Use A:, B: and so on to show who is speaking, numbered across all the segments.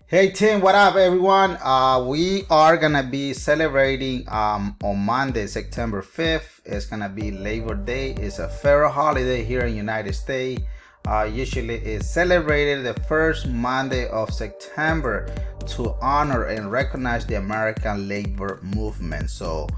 A: Hey team, what up everyone? We are gonna be celebrating on Monday, September 5th. It's gonna be Labor Day. It's a federal holiday here in the United States. Usually it's celebrated the first Monday of September to honor and recognize the American labor movement. So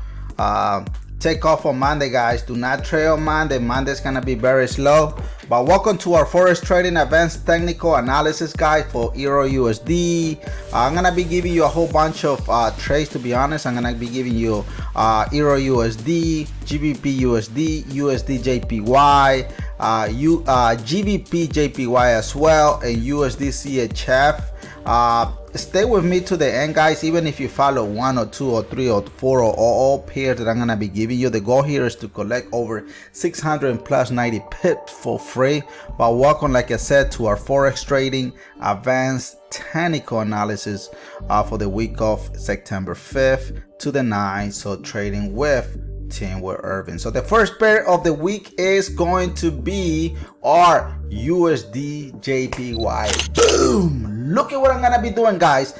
A: take off on Monday, guys. Do not trade on Monday. Monday's gonna be very slow. But welcome to our Forex Trading Advanced Technical Analysis Guide for EURUSD. I'm gonna be giving you a whole bunch of trades. To be honest, I'm gonna be giving you EURUSD, GBPUSD, USDJPY, GBPJPY as well, and USDCHF. Stay with me to the end, guys. Even if you follow one or two or three or four or all pairs that I'm gonna be giving you, the goal here is to collect over 600 plus 90 pips for free. But welcome, like I said, to our Forex Trading Advanced Technical Analysis for the week of September 5th to the 9th. So trading with Team with Irvin. So the first pair of the week is going to be our USDJPY. Boom! Look at what I'm gonna be doing, guys.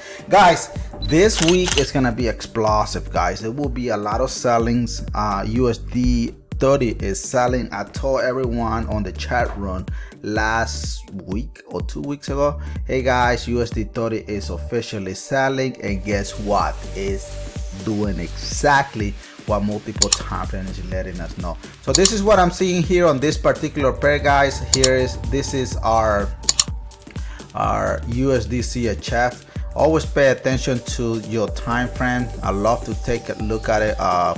A: This week is gonna be explosive, guys. There will be a lot of sellings. USD 30 is selling. I told everyone on the chat room last week or 2 weeks ago, hey guys, USD 30 is officially selling, and guess what? It's doing exactly what multiple time frames is letting us know. So this is what I'm seeing here on this particular pair, guys. This is our USDCHF. Always pay attention to your time frame. I love to take a look at it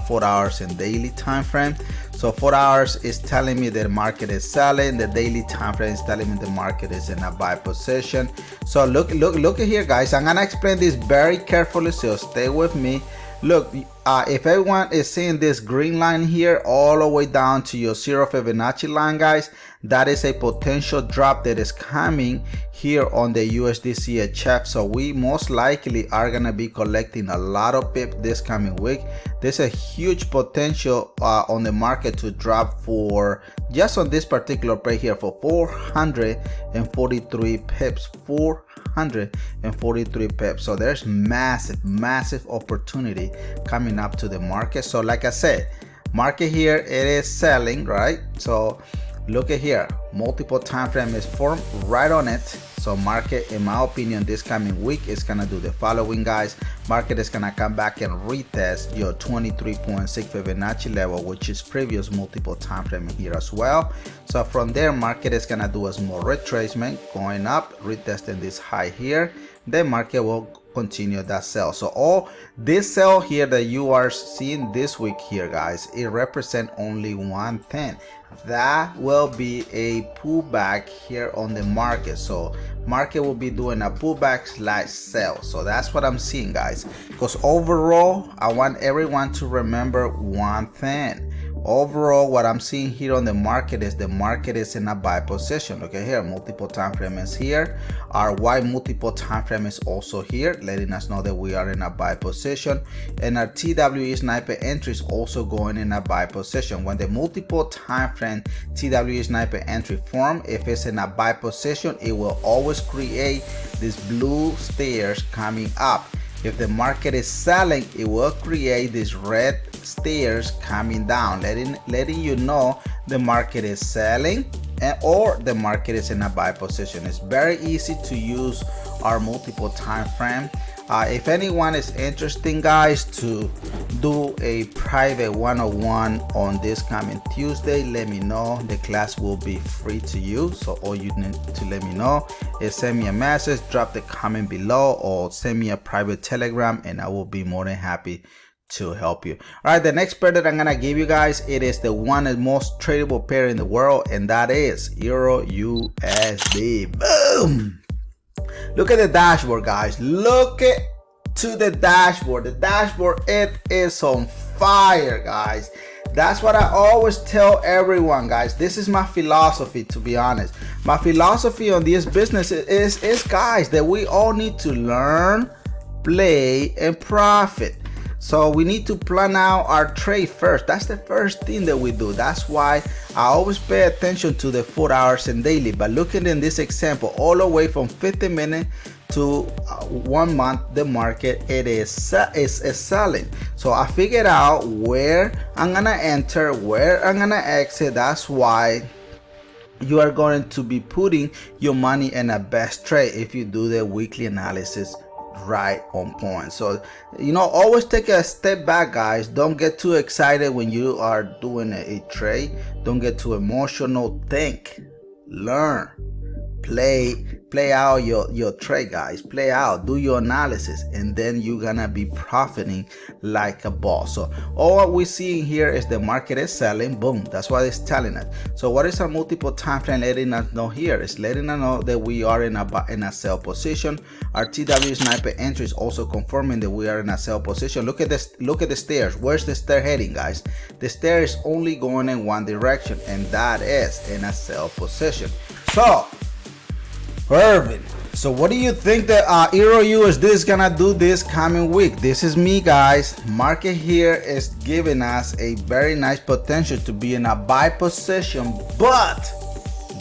A: 4 hours and daily time frame. So 4 hours is telling me that the market is selling. The daily time frame is telling me the market is in a buy position. So look at here, guys. I'm gonna explain this very carefully, so stay with me. Look, if everyone is seeing this green line here all the way down to your 0 Fibonacci line, guys, that is a potential drop that is coming here on the USDCHF. So we most likely are gonna be collecting a lot of pips this coming week. There's a huge potential on the market to drop for just on this particular pair here for 443 pips. 443 pips. So there's massive opportunity coming up to the market. So like I said, market here, it is selling, right? So look at here, multiple time frame is formed right on it. So market, in my opinion, this coming week is gonna do the following, guys. Market is gonna come back and retest your 23.6 Fibonacci level, which is previous multiple time frame here as well. So from there, market is gonna do a small retracement, going up, retesting this high here. Then market will continue that sell. So all this sell here that you are seeing this week here, guys, it represents only one thing. That will be a pullback here on the market. So market will be doing a pullback / sell. So that's what I'm seeing, guys, because overall I want everyone to remember one thing. Overall, what I'm seeing here on the market is in a buy position. Okay, here multiple time frame is here. Our Y multiple time frame is also here, letting us know that we are in a buy position, and our TWE sniper entry is also going in a buy position. When the multiple time frame TWE sniper entry form, if it's in a buy position, it will always create these blue stairs coming up. If the market is selling, it will create these red stairs coming down, letting you know the market is selling or the market is in a buy position. It's very easy to use our multiple time frame. If anyone is interested, guys, to do a private one-on-one on this coming Tuesday, let me know. The class will be free to you. So all you need to let me know is send me a message, drop the comment below, or send me a private telegram, and I will be more than happy to help you. All right, the next pair that I'm gonna give you guys, it is the one and most tradable pair in the world, and that is EURUSD. Boom! Look at the dashboard, guys. Look at to the dashboard. The dashboard, it is on fire, guys. That's what I always tell everyone, guys. This is my philosophy, to be honest. My philosophy on this business is guys, that we all need to learn, play, and profit. So we need to plan out our trade first. That's the first thing that we do. That's why I always pay attention to the 4 hours and daily. But looking in this example, all the way from 50 minutes to 1 month the market it is selling. So I figured out where I'm gonna enter, where I'm gonna exit. That's why you are going to be putting your money in a best trade if you do the weekly analysis right on point. So always take a step back, guys. Don't get too excited when you are doing a trade. Don't get too emotional. Think, learn, play out your trade, guys. Play out, do your analysis, and then you're gonna be profiting like a boss. So all what we see here is the market is selling. Boom, that's what it's telling us. So what is our multiple time frame letting us know here? It's letting us know that we are in a sell position. Our TW sniper entry is also confirming that we are in a sell position. Look at this, look at the stairs. Where's the stair heading, guys? The stair is only going in one direction, and that is in a sell position. So Irvin, so what do you think that EURUSD is gonna do this coming week? This is me, guys. Market here is giving us a very nice potential to be in a buy position, but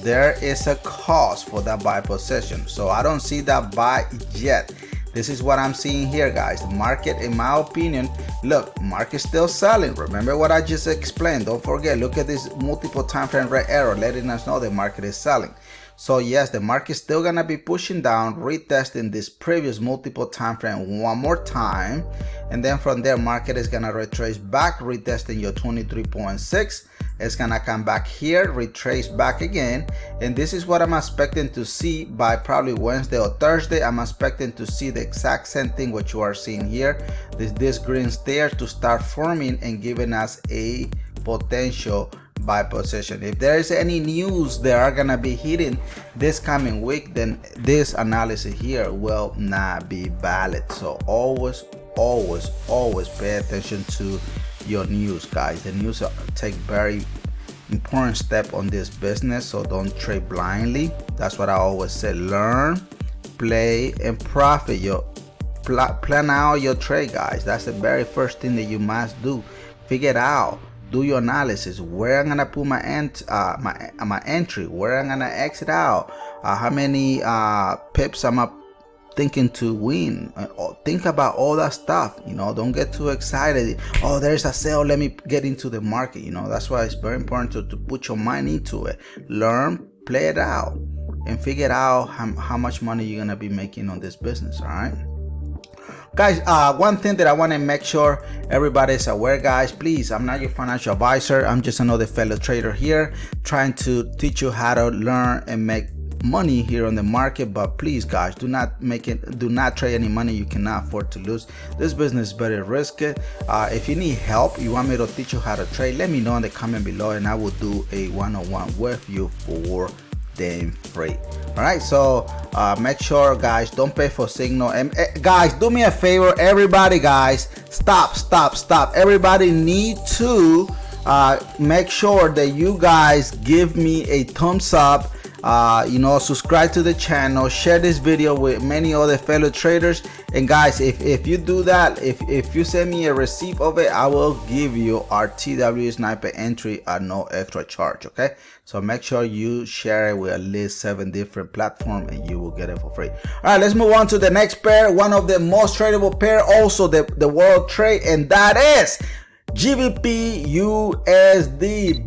A: there is a cost for that buy position. So I don't see that buy yet. This is what I'm seeing here, guys. The market, in my opinion, look, market still selling. Remember what I just explained. Don't forget, look at this multiple time frame red arrow letting us know the market is selling. So yes, the market is still gonna be pushing down, retesting this previous multiple time frame one more time, and then from there market is gonna retrace back, retesting your 23.6. It's gonna come back here, retrace back again, and this is what I'm expecting to see by probably Wednesday or Thursday. I'm expecting to see the exact same thing what you are seeing here, this green stair to start forming and giving us a potential buy position. If there is any news that are gonna be hitting this coming week, then this analysis here will not be valid. So always pay attention to your news, guys. The news take very important step on this business, so don't trade blindly. That's what I always say. Learn, play, and profit. Plan out your trade, guys. That's the very first thing that you must do. Figure it out. Do your analysis. Where I'm gonna put my entry, where I'm gonna exit out, how many pips I'm thinking to win. Think about all that stuff. Don't get too excited. Oh, there's a sale, let me get into the market. That's why it's very important to put your mind into it. Learn, play it out, and figure out how much money you're gonna be making on this business. All right, guys, one thing that I want to make sure everybody is aware, guys, please, I'm not your financial advisor. I'm just another fellow trader here trying to teach you how to learn and make money here on the market. But please, guys, do not trade any money you cannot afford to lose. This business is very risky. If you need help, you want me to teach you how to trade, let me know in the comment below, and I will do a one-on-one with you for damn free. All right, so make sure, guys, don't pay for signal. And guys, do me a favor, everybody, guys, stop. Everybody need to make sure that you guys give me a thumbs up. Subscribe to the channel, share this video with many other fellow traders, and guys, if you do that, if you send me a receipt of it, I will give you our TW sniper entry at no extra charge. Okay, so make sure you share it with at least 7 different platforms and you will get it for free. All right, let's move on to the next pair, one of the most tradable pair, also the world trade, and that is GBPUSD.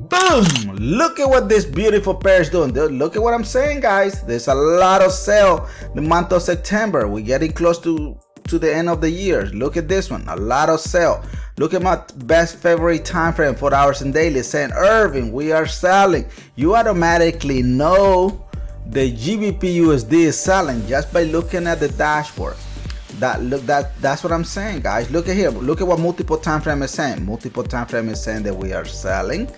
A: Boom! Look at what this beautiful pair is doing. Look at what I'm saying, guys. There's a lot of sale the month of September. We're getting close to the end of the year. Look at this one, a lot of sale. Look at my best February time frame, 4 hours and daily, saying, Irving, we are selling. You automatically know the GBPUSD is selling just by looking at the dashboard. That's what I'm saying, guys. Look at here. Look at what multiple time frame is saying. Multiple time frame is saying that we are selling.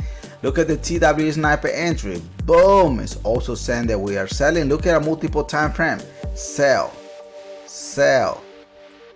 A: Look at the TW sniper entry. Boom, it's also saying that we are selling. Look at a multiple time frame. Sell, sell,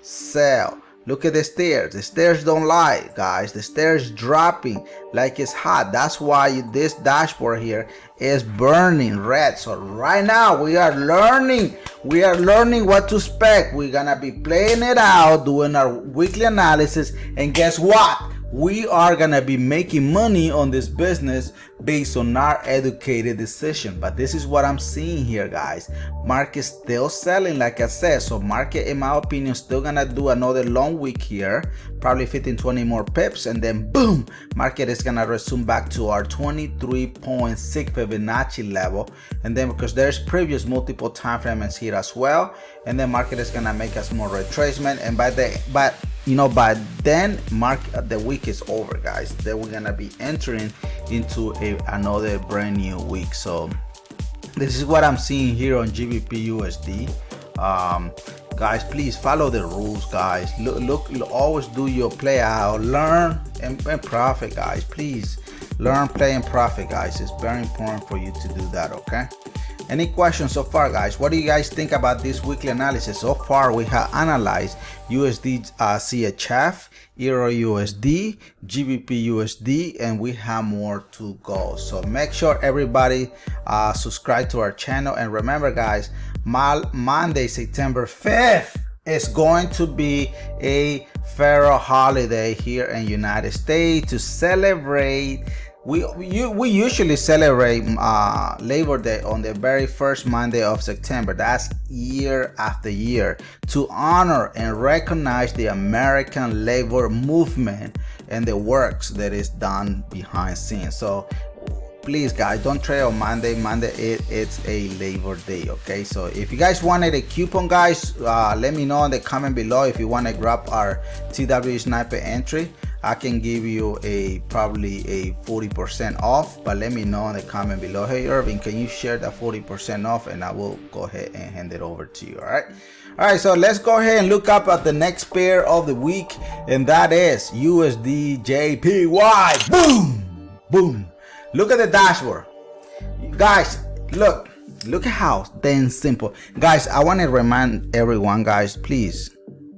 A: sell. Look at the stairs. The stairs don't lie, guys. The stairs dropping like it's hot. That's why this dashboard here is burning red. So right now we are learning what to expect. We're gonna be playing it out, doing our weekly analysis, and guess what? We are gonna be making money on this business based on our educated decision. But this is what I'm seeing here, guys. Market still selling, like I said. So market, in my opinion, still gonna do another long week here, probably 15-20 more pips, and then boom, market is gonna resume back to our 23.6 Fibonacci level. And then because there's previous multiple time frames here as well, and then market is gonna make a small retracement, and by then the week is over, guys. Then we're gonna be entering into another brand new week. So this is what I'm seeing here on GBPUSD. Guys, please follow the rules, guys. Look, always do your play out, learn and profit, guys. Please learn, play, and profit, guys. It's very important for you to do that. Okay, any questions so far, guys? What do you guys think about this weekly analysis? So far we have analyzed USD CHF, EURUSD, GBPUSD, and we have more to go. So make sure everybody subscribe to our channel, and remember, guys, Monday, September 5th is going to be a federal holiday here in the United States to celebrate. We usually celebrate Labor Day on the very first Monday of September. That's year after year, to honor and recognize the American labor movement and the works that is done behind scenes. So please, guys, don't trade on Monday. It's a Labor Day. Okay, so if you guys wanted a coupon, guys, let me know in the comment below. If you want to grab our TW Sniper entry, I can give you probably a 40% off, but let me know in the comment below. Hey Irving, can you share that 40% off, and I will go ahead and hand it over to you. All right, so let's go ahead and look up at the next pair of the week, and that is USDJPY. Boom. Look at the dashboard, guys. Look at how damn simple. Guys, I want to remind everyone, guys, please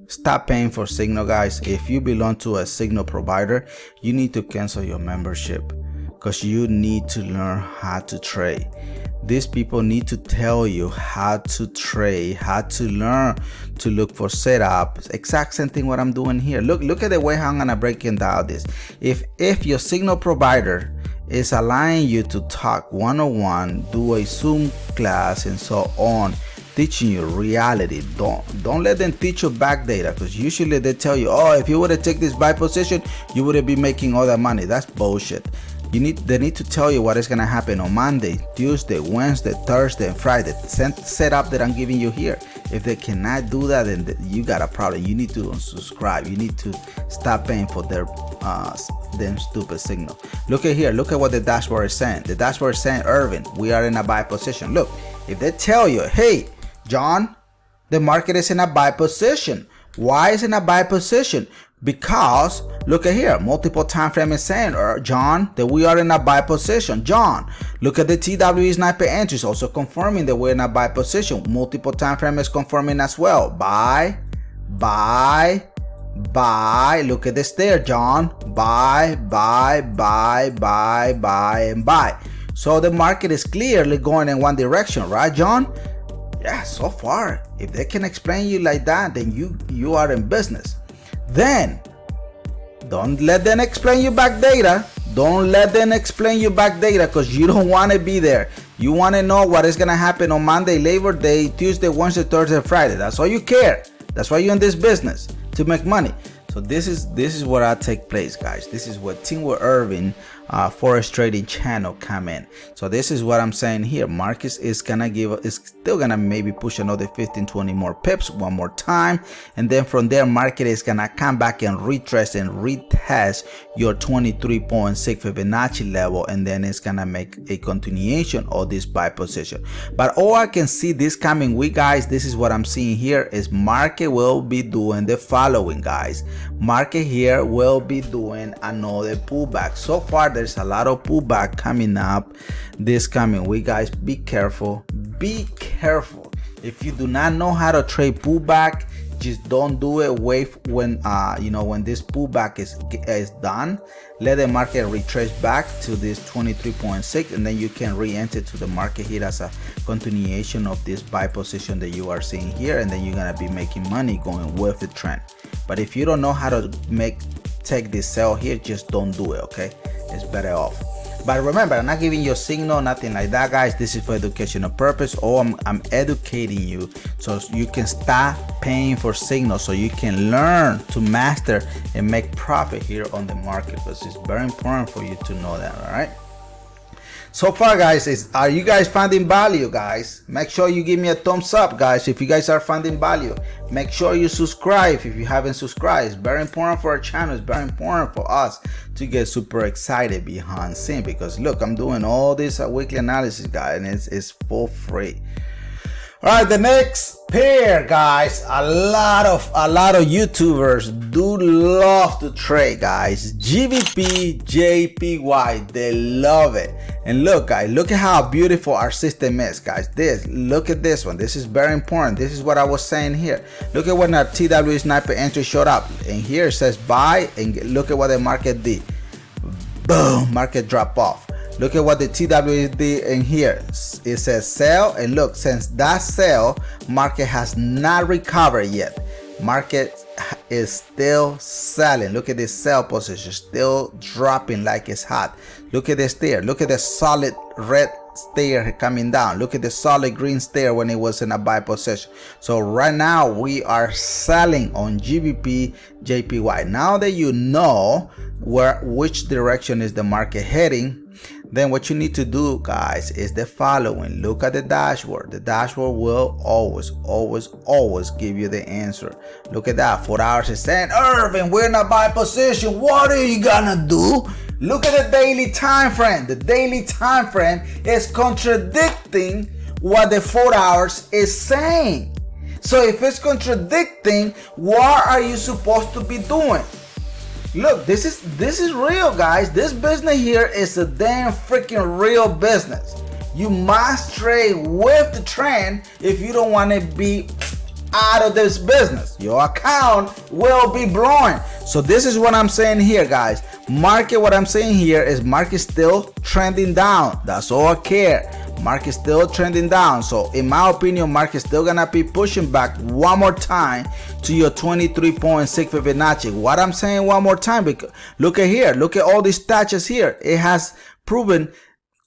A: stop paying for Signal, guys. If you belong to a Signal provider, you need to cancel your membership, because you need to learn how to trade. These people need to tell you how to trade, how to learn to look for setups. Exact same thing what I'm doing here. Look at the way how I'm gonna break it down this. If your Signal provider is allowing you to talk one-on-one, do a Zoom class and so on, teaching you reality, don't let them teach you back data, because usually they tell you, oh, if you would have taken this buy position, you would have been making all that money. That's bullshit. They need to tell you what is going to happen on Monday, Tuesday, Wednesday, Thursday, and Friday. Setup that I'm giving you here. If they cannot do that, then you got a problem. You need to unsubscribe. You need to stop paying for their them stupid Signal. Look at here. Look at what the dashboard is saying. The dashboard is saying, Irvin, we are in a buy position. Look, if they tell you, hey, John, the market is in a buy position. Why is it in a buy position? Because look at here, multiple time frame is saying, John, that we are in a buy position. John, look at the TW Sniper entries, also confirming that we're in a buy position. Multiple time frame is confirming as well. Buy. Look at this there, John. Buy, and buy. So the market is clearly going in one direction, right, John? Yeah, so far. If they can explain you like that, then you are in business. Then don't let them explain you back data. Don't let them explain you back data, because you don't want to be there. You want to know what is going to happen on Monday, Labor Day, Tuesday, Wednesday, Thursday, Friday. That's all you care. That's why you're in this business, to make money. So this is where I take place, guys. This is what Team with Irvin Forex Trading channel come in. So this is what I'm saying here. Marcus is still gonna maybe push another 15-20 more pips one more time, and then from there market is gonna come back and retrace and retest your 23.6 Fibonacci level, and then it's gonna make a continuation of this buy position. But all I can see this coming week, guys, this is what I'm seeing here, is market will be doing the following, guys. Market here will be doing another pullback. So far there's a lot of pullback coming up this coming week, guys. Be careful. If you do not know how to trade pullback, just don't do it. Wait when when this pullback is done, let the market retrace back to this 23.6, and then you can re-enter to the market here as a continuation of this buy position that you are seeing here, and then you're gonna be making money going with the trend. But if you don't know how to take this sell here, just don't do it, okay? It's better off. But remember, I'm not giving you a signal, nothing like that, guys. This is for educational purpose, or I'm educating you so you can stop paying for signals, so you can learn to master and make profit here on the market, because it's very important for you to know that. All right. So far, guys, are you guys finding value, guys? Make sure you give me a thumbs up, guys, if you guys are finding value. Make sure you subscribe if you haven't subscribed. It's very important for our channel. It's very important for us to get super excited behind scene, because look, I'm doing all this weekly analysis, guys, and it's for free. All right, the next pair, guys, a lot of YouTubers do love to trade, guys. GBPJPY, they love it. And look, guys, look at how beautiful our system is, guys. Look at this one. This is very important. This is what I was saying here. Look at when our TW sniper entry showed up, and here it says buy, and look at what the market did. Boom, market drop off. Look at what the TW did in here. It says sell, and look, since that sell, market has not recovered yet. Market is still selling. Look at this sell position, still dropping like it's hot. Look at this there. Look at the solid red stair coming down. Look at the solid green stair when it was in a buy position. So right now we are selling on GBPJPY. Now that you know which direction is the market heading, then what you need to do, guys, is the following. Look at the dashboard. The dashboard will always give you the answer. Look at that. 4 hours is saying, Irvin, we're in a buy position. What are you gonna do? Look at the daily time frame. The daily time frame is contradicting what the 4 hours is saying. So if it's contradicting, what are you supposed to be doing? Look, this is real, guys. This business here is a damn freaking real business. You must trade with the trend if you don't want to be out of this business. Your account will be blowing. So this is what I'm saying here, guys. Market, what I'm saying here is market still trending down. That's all I care. Market still trending down. So in my opinion, market still gonna be pushing back one more time to your 23.6 Fibonacci. What I'm saying one more time, because look at here, look at all these touches here. It has proven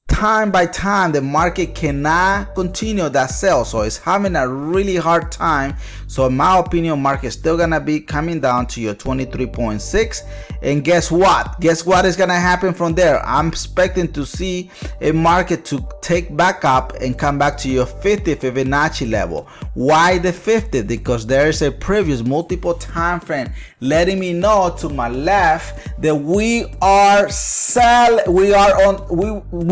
A: time by time the market cannot continue that sell, so it's having a really hard time. So in my opinion, market still gonna be coming down to your 23.6, and guess what is gonna happen from there? I'm expecting to see a market to take back up and come back to your 50 Fibonacci level. Why the 50? Because there is a previous multiple time frame letting me know to my left that we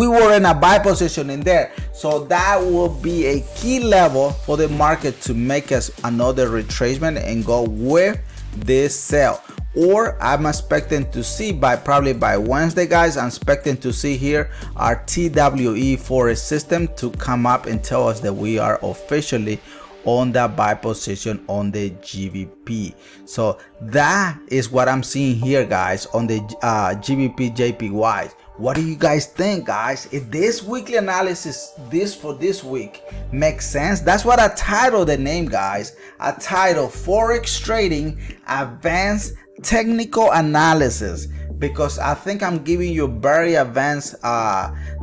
A: were in a buy position in there. So that will be a key level for the market to make us another retracement and go with this sell. Or I'm expecting to see probably by Wednesday, guys, I'm expecting to see here our TWE Forex system to come up and tell us that we are officially on that buy position on the GBP. So that is what I'm seeing here, guys, on the GBPJPY. What do you guys think, guys? If this weekly analysis, for this week, makes sense? That's what I titled the name, guys. I titled Forex Trading Advanced Technical Analysis, because I think I'm giving you very advanced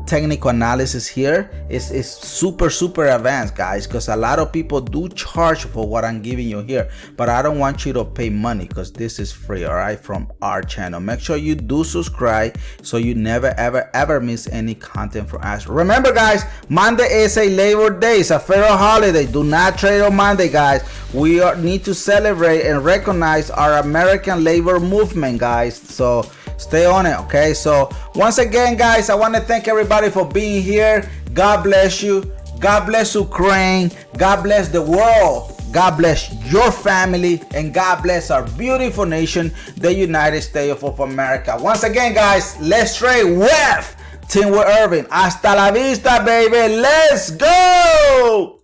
A: technical analysis here. It's super advanced, guys, because a lot of people do charge for what I'm giving you here, but I don't want you to pay money because this is free, all right, from our channel. Make sure you do subscribe so you never ever miss any content from us. Remember, guys, Monday is a Labor Day. It's a federal holiday. Do not trade on Monday, guys. We need to celebrate and recognize our American labor movement, guys. So stay on it, okay? So once again, guys, I want to thank everybody for being here. God bless you. God bless Ukraine. God bless the world. God bless your family, and God bless our beautiful nation, the United States of America. Once again, guys, let's trade with Team with Irvin. Hasta la vista, baby. Let's go.